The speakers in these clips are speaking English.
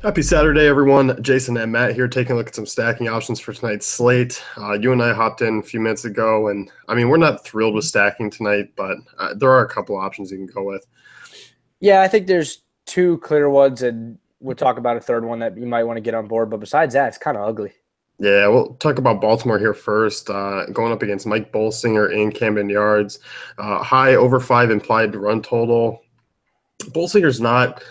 Happy Saturday, everyone. Jason and Matt here taking a look at some stacking options for tonight's slate. You and I hopped in a few minutes ago, and I mean, we're not thrilled with stacking tonight, but there are a couple options you can go with. Yeah, I think there's two clear ones, and we'll talk about a third one that you might want to get on board. But besides that, it's kind of ugly. Yeah, we'll talk about Baltimore here first. Going up against Mike Bolsinger in Camden Yards. High over 5 implied run total. Bolsinger's not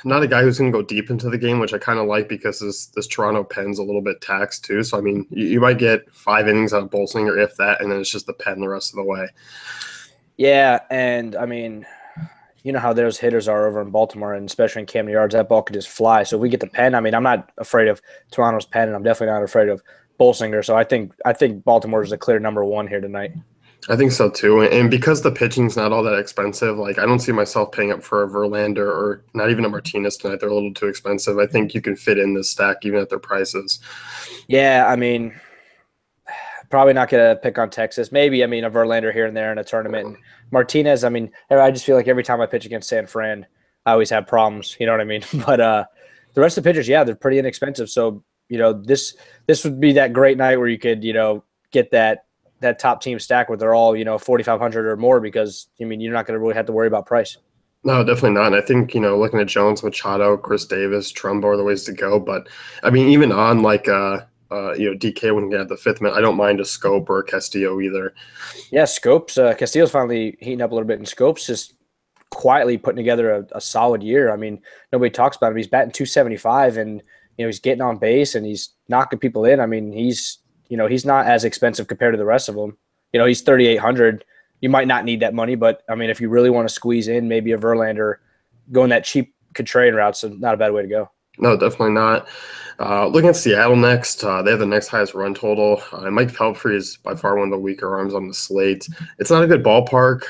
a guy who's going to go deep into the game, which I kind of like because this Toronto pen's a little bit taxed too. So I mean, you might get 5 innings out of Bolsinger if that, and then it's just the pen the rest of the way. Yeah, and I mean, you know how those hitters are over in Baltimore, and especially in Camden Yards, that ball could just fly. So if we get the pen, I mean, I'm not afraid of Toronto's pen, and I'm definitely not afraid of Bolsinger. So I think Baltimore is a clear number one here tonight. I think so too, and because the pitching's not all that expensive, like I don't see myself paying up for a Verlander or not even a Martinez tonight. They're a little too expensive. I think you can fit in this stack even at their prices. Yeah, I mean, probably not going to pick on Texas. Maybe, I mean, a Verlander here and there in a tournament. And Martinez, I mean, I just feel like every time I pitch against San Fran, I always have problems. You know what I mean? But the rest of the pitchers, yeah, they're pretty inexpensive. So, this would be that great night where you could, get that top team stack where they're all, 4,500 or more because, I mean, you're not going to really have to worry about price. No, definitely not. And I think, looking at Jones, Machado, Chris Davis, Trumbo are the ways to go. But I mean, even on like DK when you get the fifth man, I don't mind a Scope or a Castillo either. Yeah, Scopes. Castillo's finally heating up a little bit, and Scopes just quietly putting together a solid year. I mean, nobody talks about him. He's batting 275, and he's getting on base and he's knocking people in. I mean, he's not as expensive compared to the rest of them. He's 3,800. You might not need that money, but I mean, if you really want to squeeze in maybe a Verlander, going that cheap contrarian route, so not a bad way to go. No, definitely not. Looking at Seattle next, they have the next highest run total. Mike Pelfrey is by far one of the weaker arms on the slate. It's not a good ballpark.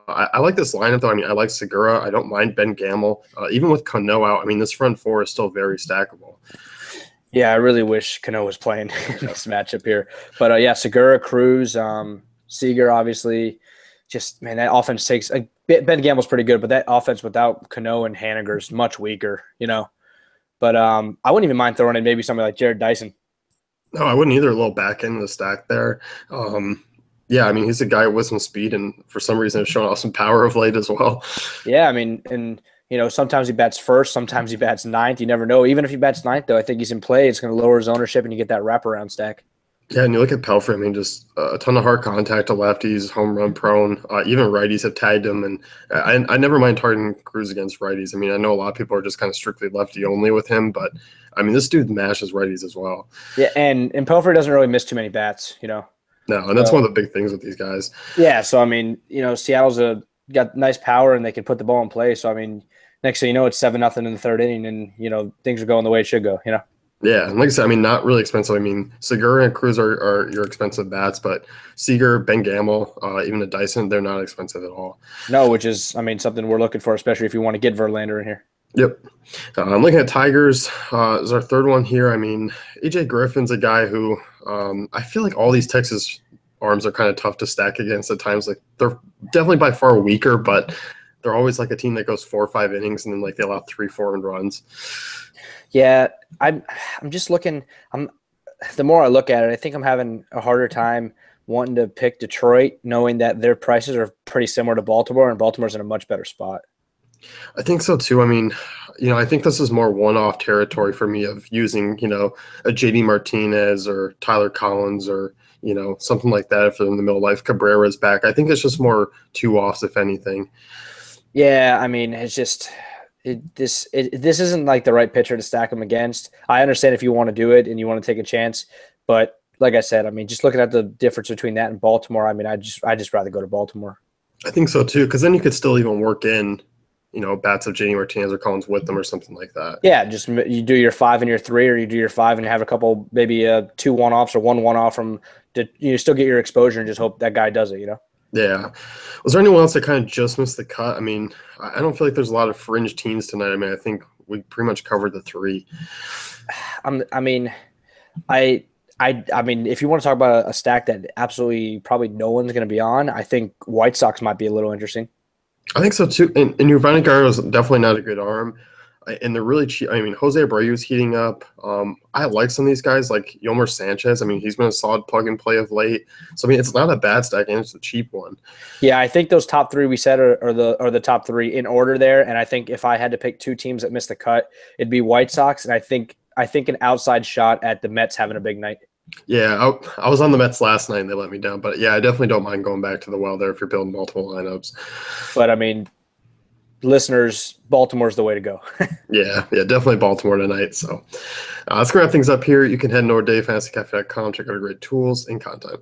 I like this lineup, though. I mean, I like Segura. I don't mind Ben Gamel. Even with Cano out, I mean, this front four is still very stackable. Yeah, I really wish Cano was playing in this matchup here. But, yeah, Segura, Cruz, Seager, obviously. Just, man, that offense takes Ben Gamel's pretty good, but that offense without Cano and Haniger is much weaker, But I wouldn't even mind throwing in maybe somebody like Jared Dyson. No, I wouldn't either. A little back end of the stack there. Yeah, I mean, he's a guy with some speed, and for some reason has shown off some power of late as well. Yeah, I mean, and sometimes he bats first, sometimes he bats ninth. You never know. Even if he bats ninth, though, I think he's in play. It's going to lower his ownership, and you get that wraparound stack. Yeah, and you look at Pelfrey, I mean, just a ton of hard contact to lefties, home run prone. Even righties have tagged him, and I never mind targeting Cruz against righties. I mean, I know a lot of people are just kind of strictly lefty only with him, but I mean, this dude mashes righties as well. Yeah, and Pelfrey doesn't really miss too many bats, No, and that's one of the big things with these guys. Yeah, so I mean, Seattle's got nice power, and they can put the ball in play. So I mean, next thing you know, it's 7-0 in the third inning, and things are going the way it should go. Yeah, and like I said, I mean, not really expensive. I mean, Segura and Cruz are your expensive bats, but Seager, Ben Gamel, even a Dyson, they're not expensive at all. No, which is, I mean, something we're looking for, especially if you want to get Verlander in here. Yep. I'm looking at Tigers is our third one here. I mean, AJ Griffin's a guy who I feel like all these Texas arms are kind of tough to stack against at times. Like they're definitely by far weaker, but they're always like a team that goes 4 or 5 innings and then like they allow 3-4 earned runs. Yeah, I'm just looking. The more I look at it, I think I'm having a harder time wanting to pick Detroit, knowing that their prices are pretty similar to Baltimore, and Baltimore's in a much better spot. I think so too. I mean, I think this is more one-off territory for me of using, a JD Martinez or Tyler Collins or, something like that if they're in the middle of life. Cabrera's back. I think it's just more two-offs, if anything. Yeah, I mean, it's just this isn't like the right pitcher to stack them against. I understand if you want to do it and you want to take a chance, but like I said, I mean, just looking at the difference between that and Baltimore, I mean, I just rather go to Baltimore. I think so too, because then you could still even work in, bats of JD Martinez or Collins with them or something like that. Yeah, just you do your 5 and your 3, or you do your 5 and you have a couple, maybe 2 one-offs or 1 one-off from you still get your exposure and just hope that guy does it, Yeah. Was there anyone else that kind of just missed the cut? I mean, I don't feel like there's a lot of fringe teams tonight. I mean, I think we pretty much covered the 3. I mean, if you want to talk about a stack that absolutely probably no one's going to be on, I think White Sox might be a little interesting. I think so too. And Giovanni Garro is definitely not a good arm. and they're really cheap. I mean, Jose Abreu is heating up. I like some of these guys like Yomer Sanchez. I mean, he's been a solid plug and play of late. So I mean, it's not a bad stack, and it's a cheap one. Yeah, I think those top three we said are the top three in order there. And I think if I had to pick two teams that missed the cut, it'd be White Sox, and I think an outside shot at the Mets having a big night. Yeah, I was on the Mets last night and they let me down. But yeah, I definitely don't mind going back to the well there if you're building multiple lineups. But I mean, listeners, Baltimore's the way to go. Yeah, definitely Baltimore tonight. So let's wrap things up here. You can head over to dailyfantasycafe.com, check out our great tools and content.